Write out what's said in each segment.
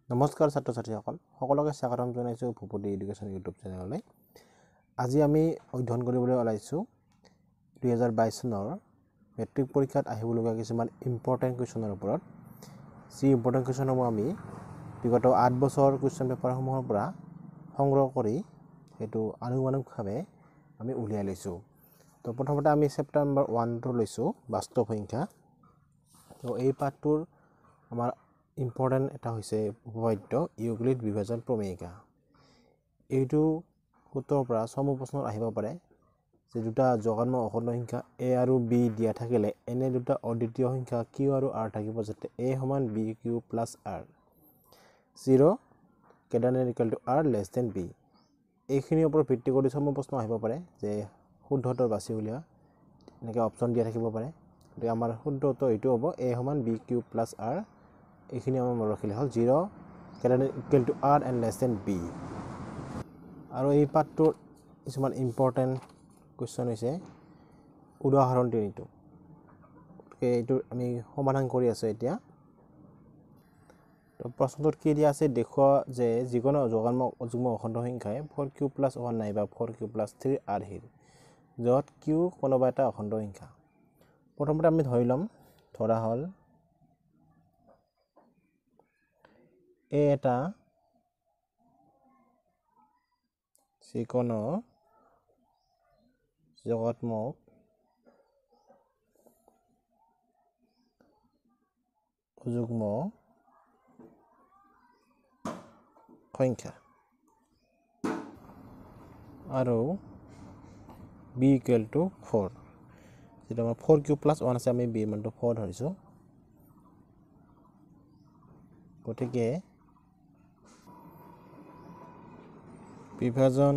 নমস্কাৰ ছাত্ৰ ছাত্ৰীসকল সকলোকে স্বাগতম জনাইছো ভূপতি এডুকেশ্যন ইউটিউব চেনেললৈ। আজি আমি অধ্যয়ন কৰিবলৈ ওলাইছো 2022 চনৰ মেট্ৰিক পৰীক্ষাত আহিবলগীয়া কিছুমান ইম্পৰ্টেন্ট কুৱেশ্যনৰ ওপৰত। যি ইম্পৰ্টেন্ট কুৱেশ্যনসমূহ আমি বিগত 8 বছৰ কুৱেশ্যন পেপাৰসমূহৰ পৰা সংগ্ৰহ কৰি হেতু আনুমানিকভাৱে আমি উলিয়াই লৈছো। তো প্ৰথমতে আমি চেপ্টাৰ নম্বৰ 1 টো লৈছো বাস্তৱ সংখ্যা। তো এই পাঠটোৰ আমাৰ ইম্পৰ্টেন্ট এটা হৈছে উপপাদ্য ইউক্লিড বিভাজন প্ৰমেয়িকা। এইটো সূত্ৰৰ পৰা চমু প্ৰশ্ন আহিব পাৰে যে দুটা যগাত্মক অখণ্ড সংখ্যা a আৰু b দিয়া থাকিলে এনে দুটা অদ্বিতীয় সংখ্যা q আৰু r থাকিব যাতে a সমান bq plus r 0 greater than or equal to r less than b। এইখিনিৰ ওপৰত ভিত্তি কৰি চমু প্ৰশ্ন আহিব পাৰে যে শুদ্ধতৰ বাছি উলিওৱা এনেকৈ অপচন দিয়া থাকিব পাৰে। গতিকে আমাৰ শুদ্ধটো এইটো হ'ব a সমান bq plus r। এইখিনি আমাৰ মনত ৰাখিলে হ'ল 0 greater than or equal to r and less than b। আৰু এই পাঠটোৰ কিছুমান ইম্পৰ্টেন্ট কুৱেশ্যন হৈছে উদাহৰণ 3টো। গতিকে এইটো আমি সমাধান কৰি আছো এতিয়া। তো প্ৰশ্নটোত কি দিয়া আছে দেখুৱা যে যিকোনো যগাত্মক অযুগ্ম অখণ্ড সংখ্যাই 4q plus 1 নাইবা 4q plus 3 আৰ্হিৰ য'ত q কোনোবা এটা অখণ্ড সংখ্যা। প্ৰথমতে আমি ধৰি ল'ম ধৰা হ'ল a এটা যিকোনো যগাত্মক অযুগ্ম সংখ্যা আৰু b equal to 4। যেটা আমাৰ 4q plus 1 আছে আমি b মানটো 4 ধৰিছো। গতিকে বিভাজন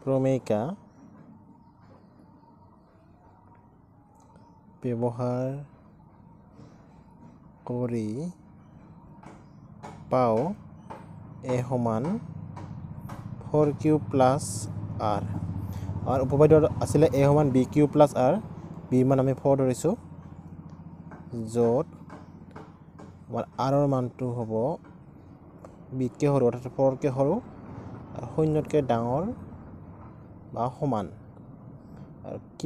প্ৰমেয়িকা ব্যৱহাৰ কৰি পাও a সমান 4q plus r। আমাৰ উপপাদ্য আছিলে a সমান bq plus r, b মান আমি 4 ধৰিছো য'ত আমাৰ r ৰ মানটো হ'ব b কে সৰু অৰ্থাৎ 4 কে সৰু আৰু 0 কে ডাঙৰ বা সমান আৰু q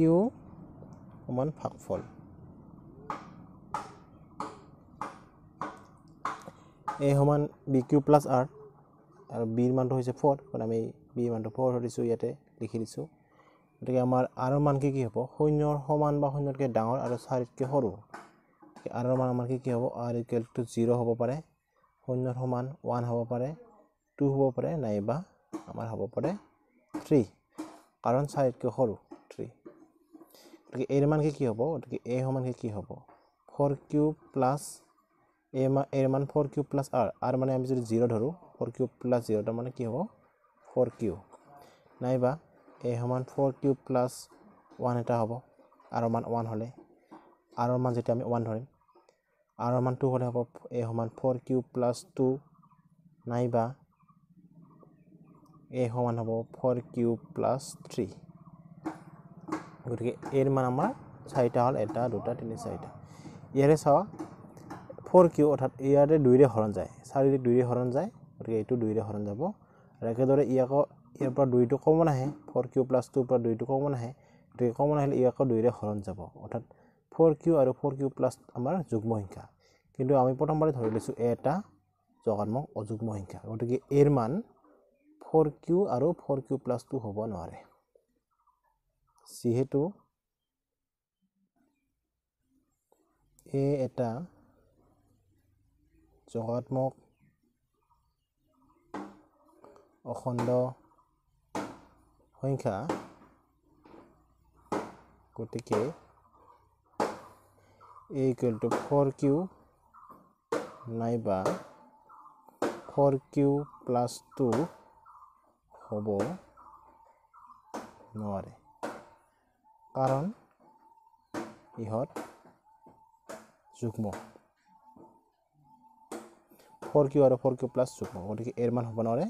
সমান ভাগফল। a সমান bq plus r আৰু b ৰ মানটো হৈছে 4 কাৰণ আমি b মানটো 4 ধৰিছো ইয়াতে লিখি দিছো। গতিকে আমাৰ r ৰ মান কি হ'ব 0 ৰ সমান বা 0 কে ডাঙৰ আৰু 4 কে সৰু। r ৰ মান আমাৰ কি হ'ব r equal to 0 হ'ব পাৰে, 0 ৰ সমান 1 হ'ব পাৰে, 2 হ'ব পাৰে নাইবা আমাৰ হ'ব পাৰে 3 কাৰণ 4 কে সৰু 3। গতিকে a ৰ মান কি হ'ব গতিকে a সমান কি হ'ব 4q plus a মান 4q plus r মানে আমি যদি 0 ধৰো 4q plus 0 তাৰ মানে কি হ'ব 4q নাইবা a সমান 4q plus 1 এটা হ'ব r মান 1 হলে r ৰ মান যেতিয়া আমি 1 ধৰিম r ৰ মান 2 হলে হ'ব a সমান 4q plus 2 নাইবা a সমান হ'ব 4q plus 3। গতিকে a ৰ মান আমাৰ 4টা হল 1 2 3 4টা। ইয়াৰে চাও 4q অৰ্থাৎ ইয়াৰে 2 ৰে হৰণ যায় 4 ৰে 2 ৰে হৰণ যায় গতিকে এইটো 2 ৰে হৰণ যাব আৰু একেদৰে ইয়াকো ইয়াৰ পৰা 2 টো কমন আহে 4q plus 2 পৰা 2 টো কমন আহে গতিকে কমন আহিলে ইয়াকো 2 ৰে হৰণ যাব অৰ্থাৎ 4q আৰু 4q plus আমাৰ যুগ্ম সংখ্যা। কিন্তু আমি প্ৰথমবাৰে ধৰি লৈছো এটা যগাত্মক অযুগ্ম সংখ্যা গতিকে এৰ মান 4q আৰু 4q plus 2 হ'ব নোৱাৰে। যিহেতু a এটা যগাত্মক অখণ্ড সংখ্যা গতিকে a equal to 4q নাইবা 4q plus 2 হ'ব নোৱাৰে কাৰণ ইহত যুগ্ম 4q আৰু 4q plus যুগ্ম গতিকে এৰ মান হ'ব নোৱাৰে।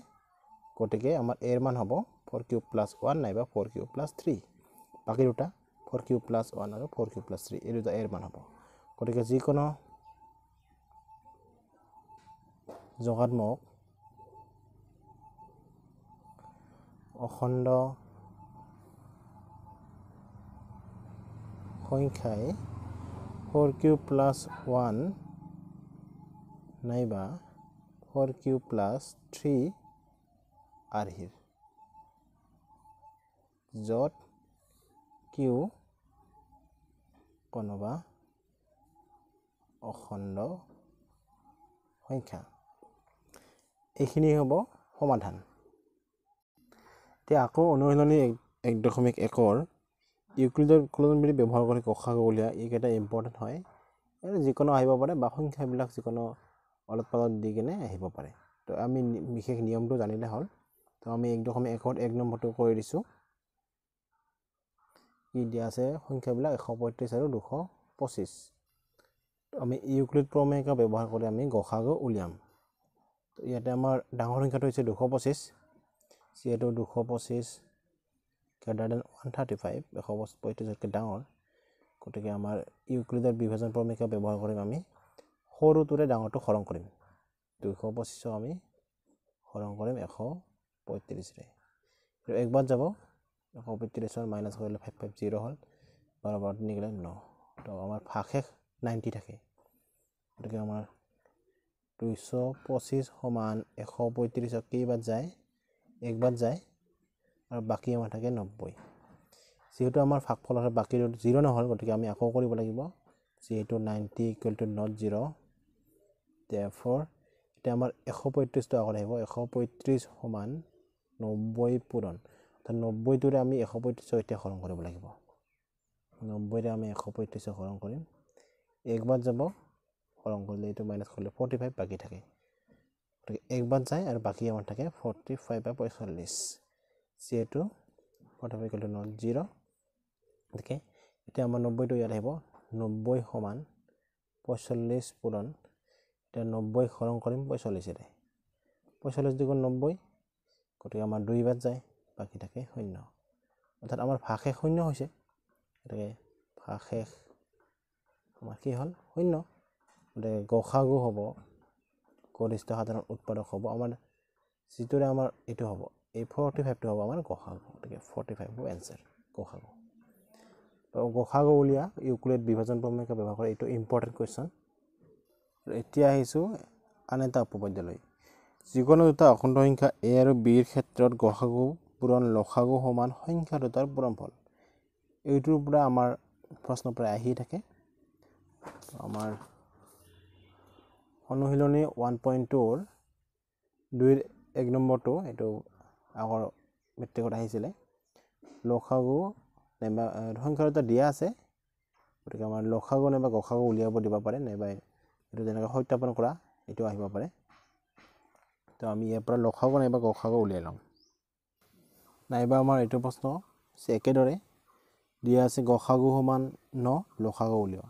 গতিকে আমাৰ এৰ মান হ'ব 4q plus 1 নাইবা 4q plus 3। বাকি দুটা 4q plus 1 আৰু 4q plus 3 এই দুটা এৰ মান হ'ব। গতিকে যিকোনো যোগাত্মক অখণ্ড সংখ্যাই 4q + 1 নাইবা 4q + 3 আৰ্হিৰ য'ত q কোনোবা অখণ্ড সংখ্যা। এইখিনি হ'ব সমাধান। এতিয়া আকৌ অনুশীলনী 1.1 ইউক্লিডৰ ক্লজনবিধি ব্যৱহাৰ কৰি গ সা গু উলিওৱা এইকেইটা ইম্পৰ্টেণ্ট হয়। যিকোনো আহিব পাৰে বা সংখ্যাবিলাক যিকোনো অলপ পালত দি কিনে আহিব পাৰে। তো আমি বিশেষ নিয়মটো জানিলে হ'ল। তো আমি 1.1 1 নম্বৰটো কৰি দিছোঁ। কি দিয়া আছে সংখ্যাবিলাক 135 আৰু 225। তো আমি ইউক্লিড প্ৰমেয়িকা ব্যৱহাৰ কৰি আমি গ সা গু উলিয়াম। তো ইয়াতে আমাৰ ডাঙৰ সংখ্যাটো হৈছে 225, যিহেতু 225 greater than 135 135তকৈ ডাঙৰ, গতিকে আমাৰ ইউক্লিডৰ বিভাজন প্ৰমেয়িকা ব্যৱহাৰ কৰিম আমি সৰুটোৰে ডাঙৰটো হৰণ কৰিম। 225ক আমি হৰণ কৰিম 135ৰে। একবাৰ যাব 135 মাইনাছ কৰিলে 550 হ'ল, 12 12 3 গ'লে 9। তো আমাৰ ভাগশেষ 90 থাকে, গতিকে আমাৰ 225 সমান 135ক কেইবাৰ যায়, একবাৰ যায়, আৰু বাকী আমাৰ থাকে 90। যিহেতু আমাৰ ভাগফল আছে বাকী 0 নহ'ল, গতিকে আমি আকৌ কৰিব লাগিব। যিহেতু 90 = not 0, therefore এতিয়া আমাৰ 135টো আগত আহিব। 135 সমান 90 পূৰণ, অৰ্থাৎ 90টোৰে আমি 135ক এতিয়া হৰণ কৰিব লাগিব। 90ৰে আমি 135ক হৰণ কৰিম, একবাৰ যাব, হৰণ কৰিলে এইটো মাইনাছ কৰিলে 45 বাকী থাকে, গতিকে একবাৰ যায় আৰু বাকী আমাৰ থাকে 45 বা 45। যিহেতু 45 = not 0, গতিকে এতিয়া আমাৰ 90টো ইয়াত আহিব। 90 সমান 45 পূৰণ, এতিয়া 90 হৰণ কৰিম 45ৰে। 45 × 90, গতিকে আমাৰ 2 বাৰ যায়, বাকী থাকে 0, অৰ্থাৎ আমাৰ ভাগশেষ 0 হৈছে। গতিকে ভাগশেষ আমাৰ কি হ'ল 0। গতিকে গ সা গু হ'ব, গৰিষ্ঠ সাধাৰণ উৎপাদক হ'ব আমাৰ, যিটোৰে আমাৰ এইটো হ'ব, এই 45টো হ'ব আমাৰ গ সা গু। গতিকে 45 হ'ব এনচাৰ গ সা গু। তো গ সা গু উলিওৱা ইউক্লিড বিভাজন প্ৰমেয়িকা ব্যৱহাৰ কৰি এইটো ইম্পৰ্টেণ্ট কুৱেশ্যন। এতিয়া আহিছোঁ আন এটা উপপাদ্যলৈ। যিকোনো দুটা অখণ্ড সংখ্যা a আৰু b ৰ ক্ষেত্ৰত গ সা গু পূৰণ ল সা গু সমান সংখ্যা দুটাৰ পূৰণফল। এইটোৰ পৰা আমাৰ প্ৰশ্ন প্ৰায় আহি থাকে। আমাৰ অনুশীলনী 1.2ৰ 2.1 নম্বৰটো এইটো আগৰ মেট্ৰিকত আহিছিলে। ল সা গু নাইবা সংখ্যা দুটা দিয়া আছে, গতিকে আমাৰ ল সা গু নাইবা গ সা গু উলিয়াব দিব পাৰে, নাইবা এইটো যেনেকৈ সত্যাপন কৰা এইটো আহিব পাৰে। তো আমি ইয়াৰ পৰা ল সা গু নাইবা গ সা গু উলিয়াই ল'ম। নাইবা আমাৰ এইটো প্ৰশ্ন একেদৰে দিয়া আছে গ সা গু সমান 9, ল সা গু উলিওৱা,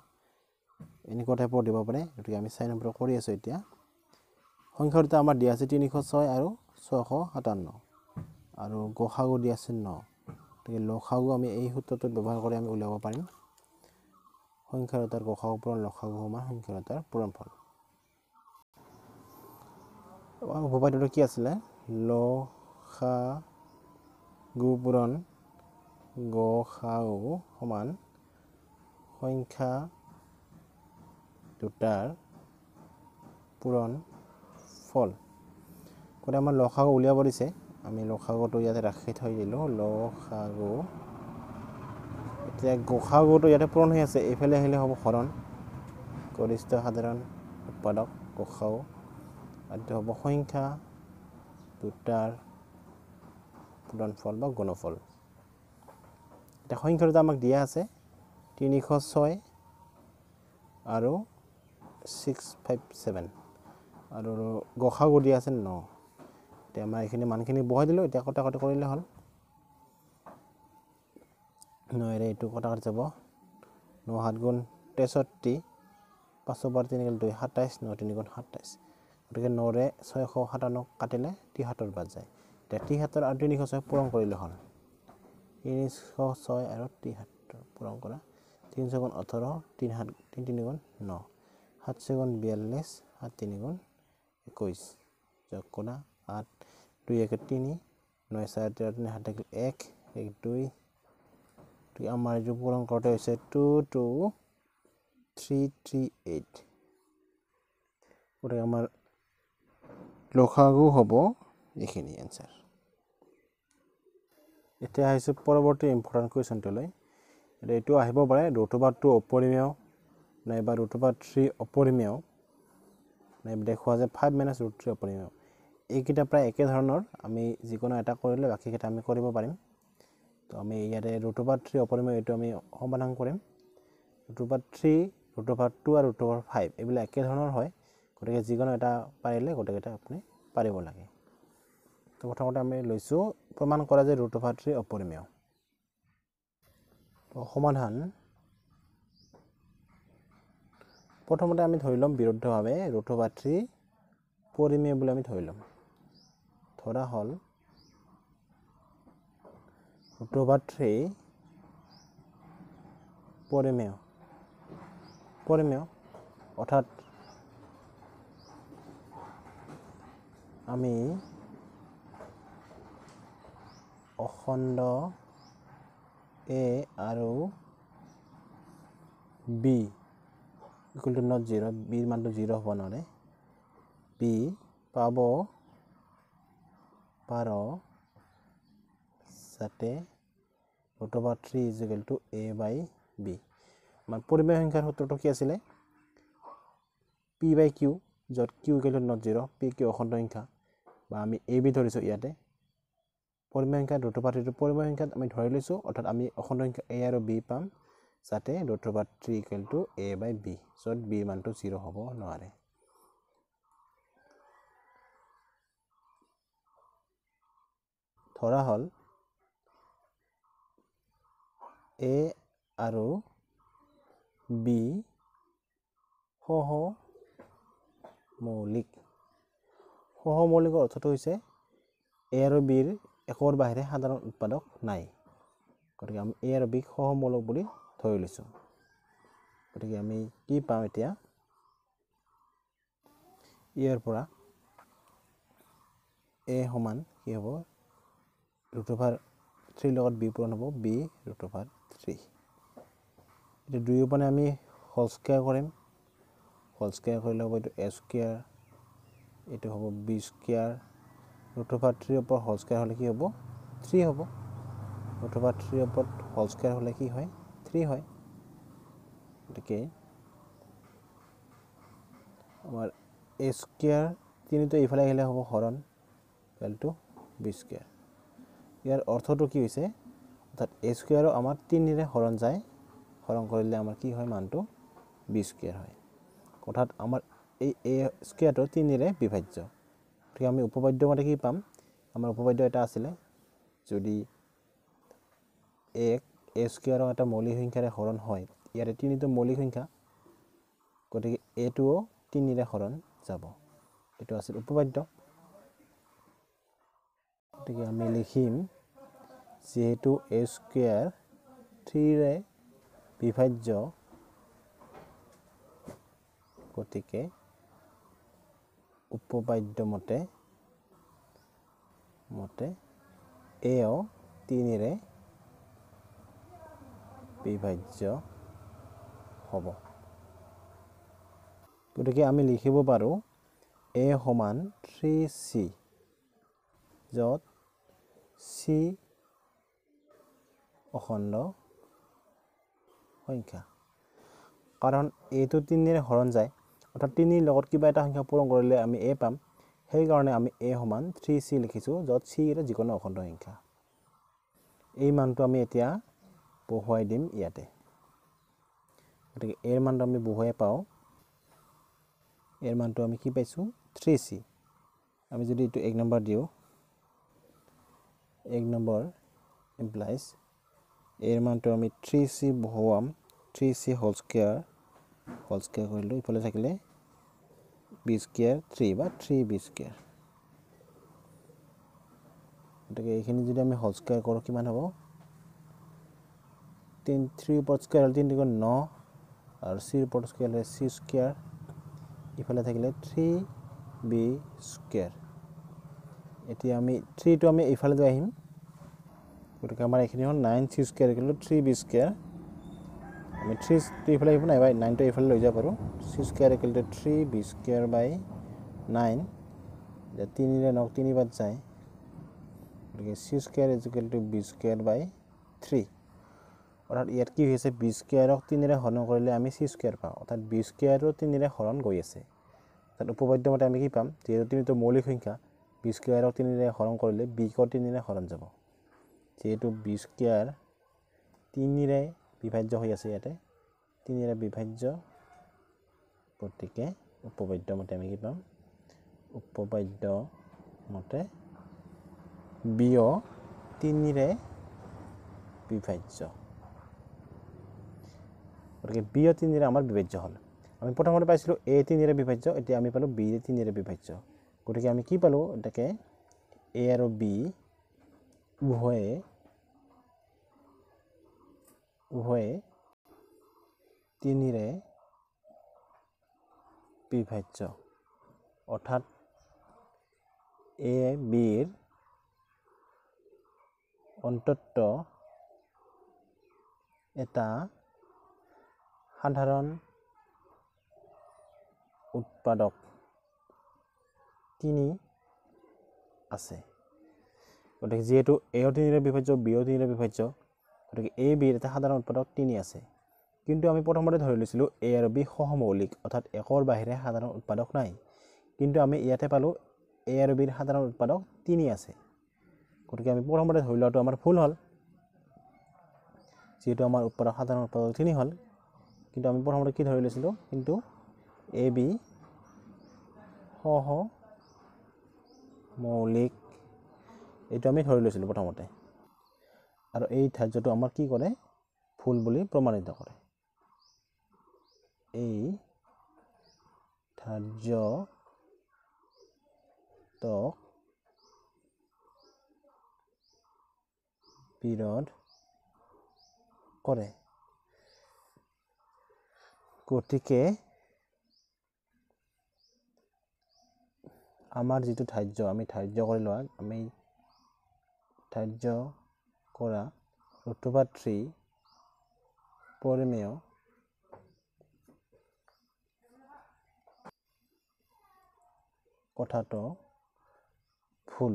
এনেকুৱা টাইপৰ দিব পাৰে। গতিকে আমি 4 নম্বৰটো কৰি আছোঁ। এতিয়া সংখ্যা দুটা আমাৰ দিয়া আছে 306 আৰু 657, আৰু গ সা গু দিয়া আছে 9, গতিকে ল সা গু আমি এই সূত্ৰটোত ব্যৱহাৰ কৰি আমি উলিয়াব পাৰিম। সংখ্যা দুটাৰ গ সা গু পূৰণ ল সা গু সমান সংখ্যা দুটাৰ পূৰণফল। উপপাদ্যটো কি আছিলে? ল সা গু পূৰণ গ সা গু সমান সংখ্যা দুটাৰ পূৰণফল। গতিকে আমাৰ ল সা গু উলিয়াব দিছে, আমি ল সা গুটো ইয়াতে ৰাখি থৈ দিলোঁ। ল সা গু, এতিয়া গ সা গুটো ইয়াতে পূৰণ হৈ আছে, এইফালে আহিলে হ'ব হৰণ, গৰিষ্ঠ সাধাৰণ উৎপাদক গ সা গু, এইটো হ'ব সংখ্যা দুটাৰ পূৰণফল বা গুণফল। এতিয়া সংখ্যা দুটা আমাক দিয়া আছে 306 আৰু 657, আৰু গ সা গু দিয়া আছে 9। এতিয়া আমাৰ এইখিনি মানখিনি বহাই দিলোঁ, এতিয়া কটাকটি কৰিলে হ'ল। 9ৰে এইটো কটাকটি যাব, 9 7 গুণ 63, 5 বাৰ 3 গ'ল 2, 27, 9 3 গুণ 27, গতিকে 9ৰে 657 কাটিলে 73 বাদ যায়। এতিয়া 73 আৰু 306 পূৰণ কৰিলে হ'ল। 306 আৰু 73 পূৰণ কৰা, 3 6 গুণ 18, 3 7 3 3 গুণ 9, 7 6 গুণ 42, 7 3 গুণ 21 যোগ কৰা 8 2 1 3 9 4 13 3 7 1 1 2 আমাৰ যোগ পূৰণ কৰোঁতে হৈছে 2 2 3 3 8 গতিকে আমাৰ লসাগু হ'ব এইখিনি এনসাৰ এতিয়া আহিছে পৰৱৰ্তী ইম্পৰ্টেন্ট কুৱেশ্যনটোলৈ এইটো আহিব পাৰে √2 অপৰিমেয় নাইবা √3 অপৰিমেয় নাইবা দেখুৱা যে 5 - √3 অপৰিমেয় এইকেইটা প্ৰায় একে ধৰণৰ আমি যিকোনো এটা কৰিলে বাকিকেইটা আমি কৰিব পাৰিম তো আমি ইয়াতে √3 অপৰিমেয় এইটো আমি সমাধান কৰিম √3 √2 আৰু √5 এইবিলাক একে ধৰণৰ হয় গতিকে যিকোনো এটা পাৰিলে গোটেইকেইটা আপুনি পাৰিব লাগে তো প্ৰথমতে আমি লৈছো প্ৰমাণ কৰা যে √3 অপৰিমেয় তো সমাধান প্ৰথমতে আমি ধৰি লম বিৰুদ্ধভাৱে √3 পৰিমেয় বুলি আমি ধৰি লম ধৰা হল √3 পৰিমেয় অৰ্থাৎ আমি অখণ্ড a আৰু b equal to not 0 b মানটো 0 হ'ব নোৱাৰে b পাব পাৰ যাতে √3 is equal to a by b আমাৰ পৰিমেয় সংখ্যাৰ সূত্ৰটো কি আছিল p by q যত q equal to not 0 p q অখণ্ড সংখ্যা বা আমি a b ধৰিছো ইয়াতে পৰিমেয় সংখ্যা √3 পৰিমেয় সংখ্যাত আমি ধৰি লৈছো অৰ্থাৎ আমি অখণ্ড সংখ্যা a আৰু b পাম যাতে √3 equal to a by b যত b মানটো 0 হ'ব নোৱাৰে ধৰা হল a আৰু b সহমৌলিকৰ অৰ্থটো হৈছে a আৰু b ৰ একৰ বাহিৰে সাধাৰণ উৎপাদক নাই গতিকে আমি a আৰু b সহমৌলিক বুলি ধৰি লৈছো গতিকে আমি কি পাম এতিয়া ইয়াৰ পৰা a সমান কি হ'ব √3 লগত b পূৰণ হ'ব b √3 এটা দুই ওপৰে আমি হোল স্কয়াৰ কৰিম হোল স্কয়াৰ কৰিলে হ'ব এইটো a স্কয়াৰ এইটো হ'ব b স্কয়াৰ √3 ওপৰ হোল স্কয়াৰ হলে কি হ'ব 3 হ'ব √3 ওপৰ হোল স্কয়াৰ হলে কি হয় 3 হয় গতিকে আমাৰ a স্কয়াৰ তিনিটো ইফালে আহিলে হ'ব হৰণ ইকুৱেল টু b স্কয়াৰ ইয়াৰ অৰ্থটো কি হৈছে অৰ্থাৎ a স্কয়াৰ আমাৰ 3 ৰে হৰণ যায় হৰণ কৰিলে আমাৰ কি হয় মানটো b স্কয়াৰ হয় অৰ্থাৎ আমাৰ এই a স্কয়াৰটো 3 ৰে বিভাজ্য ঠিক আমি উপপাদ্য মতে কি পাম আমাৰ উপপাদ্য এটা আছিল যদি a স্কয়াৰ এটা মৌলিক সংখ্যাৰে হৰণ হয় ইয়াৰে 3টো মৌলিক সংখ্যা গতিকে a টোও 3 ৰে হৰণ যাব এটো আছিল উপপাদ্য গতিকে আমি লিখিম যেহেতু a স্কয়াৰ 3 ৰে বিভাজ্য গতিকে উপপাদ্য মতে a ও 3 ৰে বিভাজ্য হ'ব গতিকে আমি লিখিব পাৰো a সমান 3c যত c অখণ্ড সংখ্যা কাৰণ এইটো 3 ৰে হৰণ যায় অৰ্থাৎ 3 ৰ লগত কিবা এটা সংখ্যা পূৰণ কৰিলে আমি a পাম সেই কাৰণে আমি a সমান 3c লিখিছো যত c এৰ যিকোনো অখণ্ড সংখ্যা এই মানটো আমি এতিয়া বহুৱাই দিম ইয়াতে গতিকে এৰ মানটো আমি বহুৱাই পাও এৰ মানটো আমি কি পাইছো 3c আমি যদি এটো 1 নম্বৰ দিও 1 নম্বৰ implies এৰ মানটো আমি 3c বহুৱাম 3c হোল স্কয়াৰ কৰিলো ইফালে থাকিলে b স্কয়াৰ 3 বা 3b স্কয়াৰ গতিকে এইখিনি যদি আমি হোল স্কয়াৰ কৰো কিমান হ'ব 3 ওপৰ স্কয়াৰ 3 * 9 আৰু c ওপৰ স্কয়াৰ c স্কয়াৰ ইফালে থাকিলে 3 বি স্কুৱেৰ এতিয়া আমি 3 টো আমি এইফালে লৈ আহিম গতিকে আমাৰ এইখিনি হ'ল 9c square equal to 3b square আমি 3 টো এইফালে আহিব নাই 9 টো এইফালে লৈ যাব পাৰোঁ c square equal to 3b square by 9 যে 3 ৰে 9 3 বাৰ যায় গতিকে c square is equal to b square by 3 অৰ্থাৎ ইয়াত কি হৈছে b স্কুৱেৰক 3 ৰে হৰণ কৰিলে আমি c স্কুৱেৰ পাওঁ অৰ্থাৎ b স্কুৱেৰো 3 ৰে হৰণ গৈ আছে তাত উপপাদ্য মতে আমি কি পাম যেহেতু 3 টো মৌলিক সংখ্যা b স্কুৱেৰক 3 ৰে হৰণ কৰিলে b কো 3 ৰে হৰণ যাব যেহেতু b স্কুৱেৰ 3 ৰে বিভাজ্য হৈ আছে ইয়াতে 3 ৰে বিভাজ্য গতিকে উপপাদ্য মতে আমি কি পাম উপপাদ্য মতে b ও 3 ৰে বিভাজ্য গতিকে b ও 3 ৰে আমাৰ বিভাজ্য হ'ল আমি প্ৰথমতে পাইছিলো a 3 ৰে বিভাজ্য এতিয়া আমি পালো b 3 ৰে বিভাজ্য গতিকে আমি কি পালো এটাকে a আৰু b উভয়ে 3 ৰে বিভাজ্য অৰ্থাৎ a b ৰ অন্তত এটা সাধাৰণ উৎপাদক 3 আছে গতিকে যেহেতু a ও 3 ৰে বিভাজ্য b ও 3 ৰে বিভাজ্য গতিকে a b ৰ এটা সাধাৰণ উৎপাদক 3 আছে কিন্তু আমি প্ৰথমতে ধৰি লৈছিলো a আৰু b সহমৌলিক অৰ্থাৎ একৰ বাহিৰে সাধাৰণ উৎপাদক নাই কিন্তু আমি ইয়াতে পালো a আৰু b ৰ সাধাৰণ উৎপাদক 3 আছে গতিকে আমি প্ৰথমতে ধৰি লোৱাটো আমাৰ ভুল হ'ল যেহেতু আমাৰ উৎপাদক সাধাৰণ উৎপাদক 3 হ'ল কিন্তু আমি প্ৰথমতে কি ধৰি লৈছিলো কিন্তু a b সহমৌলিক এইটো আমি ধৰি লৈছিলো প্ৰথমতে আৰু এই ধাৰ্যটো আমাৰ কি কৰে ভুল বুলি প্ৰমাণিত কৰে এই ধাৰ্যটো বিৰোধ কৰে গতিকে আমাৰ যেটো ধাৰ্য আমি ধাৰ্য কৰি লোৱা আমি ধাৰ্য কৰা √3 পৰিমেয় কথাটো ভুল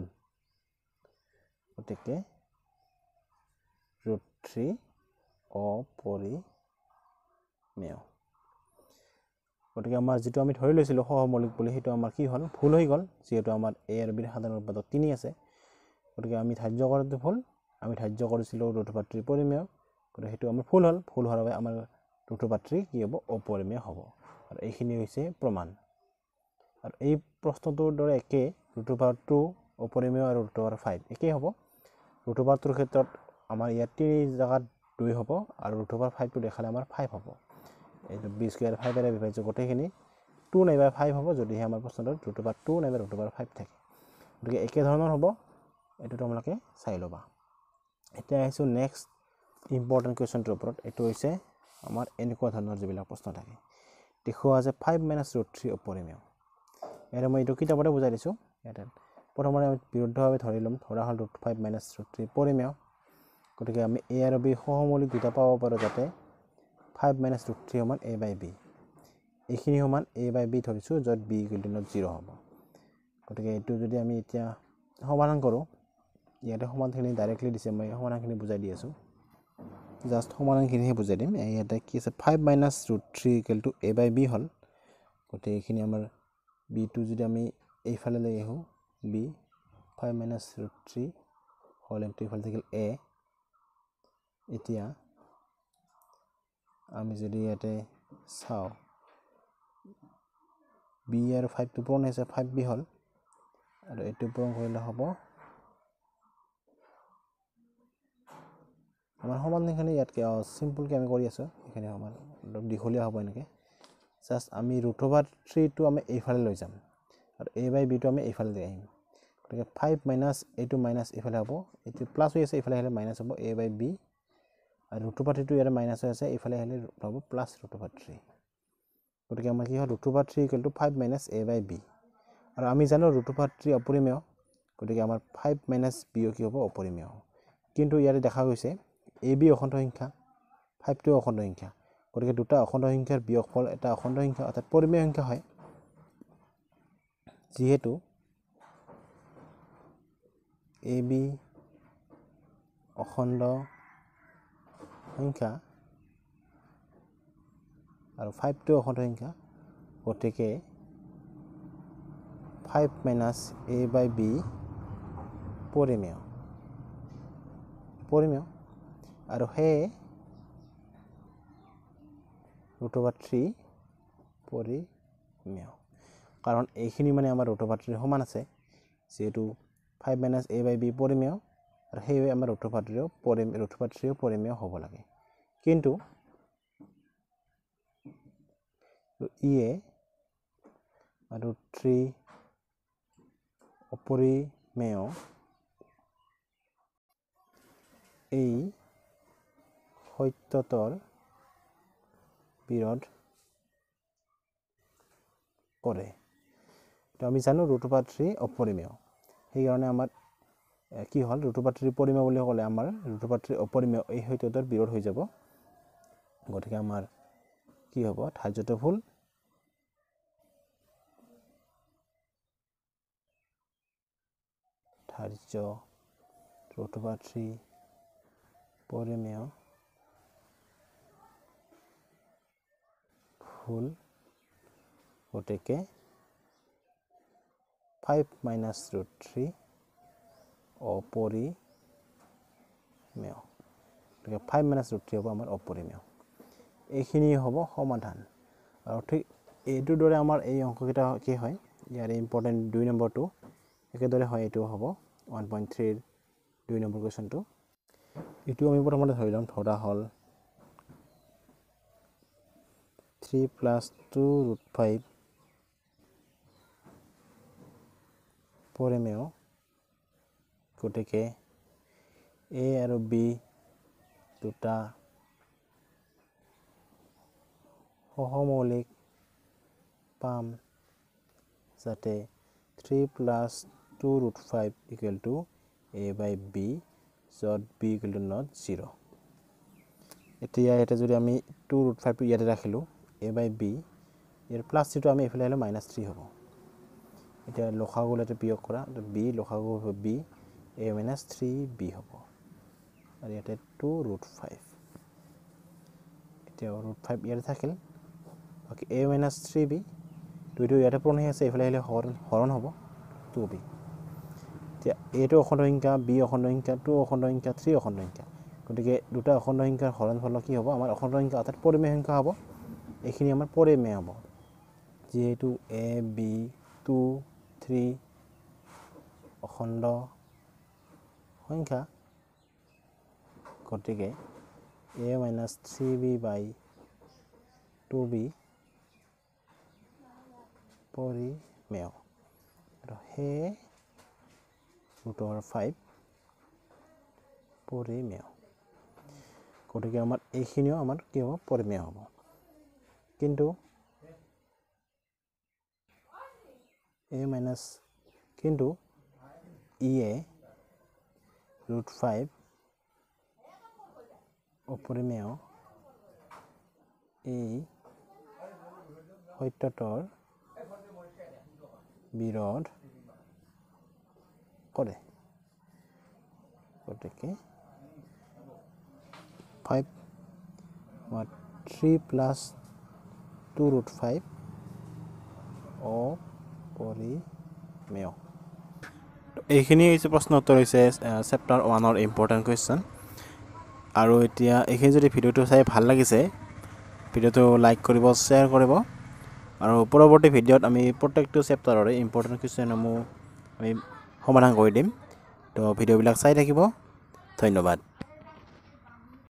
গতিকে √3 অপৰিমেয় গতিকে আমাৰ যেটো আমি ধৰি লৈছিলো সহমৌলিক বুলি হেতু আমাৰ কি হ'ল ভুল হৈ গল যেহেতু আমাৰ a আৰু b ৰ সাধাৰণ উৎপাদক 3 আছে গতিকে আমি ধাৰ্য কৰাটো ভুল আমি ধাৰ্য কৰিছিলো √3 পৰিমেয় গতিকে হেতু আমাৰ ভুল হোৱাৰ বাবে আমাৰ √3 কি হ'ব অপৰিমেয় হ'ব আৰু এইখিনি হৈছে প্ৰমাণ আৰু এই প্ৰশ্নটোৰ দৰে একে √2 অপৰিমেয় আৰু √5 একে হ'ব √2 ৰ ক্ষেত্ৰত আমাৰ ইয়াত 3 জাগাত 2 হ'ব আৰু √5 টো দেখালে আমাৰ 5 হ'ব এইটো b স্কয়াৰ 5 এৰে বিভাজ্য গোটেইখিনি 2 নাইবা 5 হ'ব যদিহে আমাৰ প্ৰশ্নটোত √2 নাইবা √5 থাকে গতিকে একে ধৰণৰ হ'ব এটো তোমালোকে চাই লবা এতিয়া আহিছো নেক্সট ইম্পৰ্টেন্ট কোৱেশ্চনটোৰ ওপৰত এটো হৈছে আমাৰ এনেকুৱা ধৰণৰ যিবিলাক প্ৰশ্ন থাকে দেখুৱা আছে 5 - √3 অপৰিমেয় এৰে মই এটো কিতাপতে বুজাই দিছো এটা প্ৰথমতে আমি বিৰুদ্ধভাৱে ধৰি লম ধৰা হল √5 - √3 পৰিমেয় গতিকে আমি a আৰু b সহমৌলিক দুটা পাব পাৰো যাতে 5 - √3 সমান a / b এইখিনি সমান a / b ধৰিছো যত b = 0 হ'ব গতিকে এটো যদি আমি এতিয়া সমাধান কৰো ইয়াতে সমাধানখিনি ডাইৰেক্টলি দিছে মই সমাধানখিনি বুজাই দি আছো জাস্ট সমাধানখিনিহে বুজাই দিম ইয়াতে কি আছে 5 - √3 = a / b হল গতিকে এইখিনি আমাৰ b টো যদি আমি এইফালে লৈ আহো b 5 - √3 হল ইনটু ইফালে থাকিল a এতিয়া আমি যদি ইয়াতে চাও b আৰু 5 টো পূৰণ হৈছে 5b হল আৰু এটো পূৰণ কৰিলে হ'ব আমাৰ সমাধানখিনি ইয়াতকে সিম্পল কে আমি কৰি আছো এখানে আমাৰ দীঘলীয়া হ'ব এনেকে জাস্ট আমি √3 টো আমি এইফালে লৈ যাম আৰু a / b টো আমি এইফালে লৈ আহিম গতিকে 5 মাইনাস এইটো মাইনাস এইফালে হ'ব এটো প্লাস হৈ আছে এইফালে আহিলে মাইনাস হ'ব a / b আৰু √3 টো ইয়াৰ মাইনাস হৈ আছে এইফালে আহিলে হ'ব প্লাস √3 গতিকে আমাৰ কি হয় √3 = 5 - a / b আৰু আমি জানো ৰুট অভাৰ 3 অপৰিমেয় গতিকে আমাৰ 5 মাইনাছ বি কি হ'ব অপৰিমেয় কিন্তু ইয়াতে দেখা গৈছে এ বি অখণ্ড সংখ্যা 5 টো অখণ্ড সংখ্যা গতিকে দুটা অখণ্ড সংখ্যাৰ বিয়োগফল এটা অখণ্ড সংখ্যা অৰ্থাৎ পৰিমেয় সংখ্যা হয় যেহেতু এ বি অখণ্ড সংখ্যা আৰু 5 টো অখণ্ড সংখ্যা গতিকে 5 মাইনাছ a by b পৰিমেয় আৰু হে ৰুট অভাৰ 3 পৰিমেয় কাৰণ এইখিনি মানে আমাৰ ৰুট অভাৰ 3 সমান আছে যেহেতু 5 মাইনাছ a by b পৰিমেয় আৰু সেইভাবে আমাৰ ৰুট অভাৰ 3 পৰিমেয় হ'ব লাগে কিন্তু ইয়ে ৰুট 3 অপৰিমেয় এই সত্যতৰ বিৰোধ কৰে তো আমি জানো ৰুট অভাৰ 3 অপৰিমেয় সেইকাৰণে আমাৰ কি হ'ল ৰুট অভাৰ 3 পৰিমেয় বুলি ক'লে আমাৰ ৰুট অভাৰ 3 অপৰিমেয় এই সত্যতৰ বিৰোধ হৈ যাব গতিকে আমাৰ কি হ'ব ধাৰ্য্যটো ভুল ধাৰ্য্য ৰুট অভাৰ 3 পৰিমেয় ভুল গতিকে 5 মাইনাছ ৰুট 3 অপৰিমেয় গতিকে 5 মাইনাছ ৰুট 3 হ'ব আমাৰ অপৰিমেয় এইখিনি হ'ব সমাধান আৰু ঠিক এইটোৰ দৰে আমাৰ এই অংককেইটা কি হয় ইয়াৰ ইম্পৰ্টেণ্ট 2 নম্বৰটো একেদৰে হয় এইটো হ'ব 1.3 ৰ 2 নম্বৰ কোৱেশ্যনটো এইটো আমি প্ৰথমতে ধৰি ল'ম ধৰা হ'ল 3 plus 2 root 5 পৰিমেয় গতিকে a আৰু b দুটা সহমৌলিক পাম যাতে 3 plus 2 root 5 equal to a by b য'ত b equal to not 0 এতিয়া এটা যদি আমি 2 root 5 ইয়াতে ৰাখিলো a by b ইয়াৰ প্লাস চিটো আমি এফালে হলে -3 হ'ব এটা লসাগুলতে বিয়োগ কৰা b লসাগু হ'ব b a - 3b হ'ব আৰু ইয়াতে 2 root 5 এতিয়া root 5 ইয়াতে থাকিল বাকি a - 3b দুইটো ইয়াতে পূৰণ হৈ আছে এফালে হলে হৰণ হ'ব 2b এতিয়া a টো অখণ্ড সংখ্যা b অখণ্ড সংখ্যা 2 অখণ্ড সংখ্যা 3 অখণ্ড সংখ্যা গতিকে দুটা অখণ্ড সংখ্যাৰ হৰণফল কি হ'ব আমাৰ অখণ্ড সংখ্যা অৰ্থাৎ পৰিমেয় সংখ্যা হ'ব এইখিনি আমাৰ পৰিমেয় হ'ব যেহেতু a b 2 3 অখণ্ড সংখ্যা গতিকে a - 3b by 2b পৰিমেয় আৰু হে ৰুট অভাৰ 5 পৰিমেয় গতিকে আমাৰ এইখিনিও আমাৰ কি হ'ব পৰিমেয় হ'ব কিন্তু কিন্তু ইয়ে ৰুট 5 অপৰিমেয় এই সত্যতৰ বিৰোধ কৰে গতিকে 3 plus 2 root 5 অপৰিমেয় এইখিনি হৈছে প্ৰশ্ন উত্তৰ হৈছে চেপ্টাৰ 1 ৰ ইম্পৰ্টেণ্ট কুৱেশ্যন আৰু এতিয়া এইখিনি যদি ভিডিঅ'টো চাই ভাল লাগিছে ভিডিঅ'টো লাইক কৰিব শ্বেয়াৰ কৰিব আৰু পৰৱৰ্তী ভিডিঅ'ত আমি প্ৰত্যেকটো চেপ্টাৰৰে ইম্পৰ্টেণ্ট কুৱেশ্যনসমূহ আমি সমাধান কৰি দিম তো ভিডিঅ'বিলাক চাই থাকিব ধন্যবাদ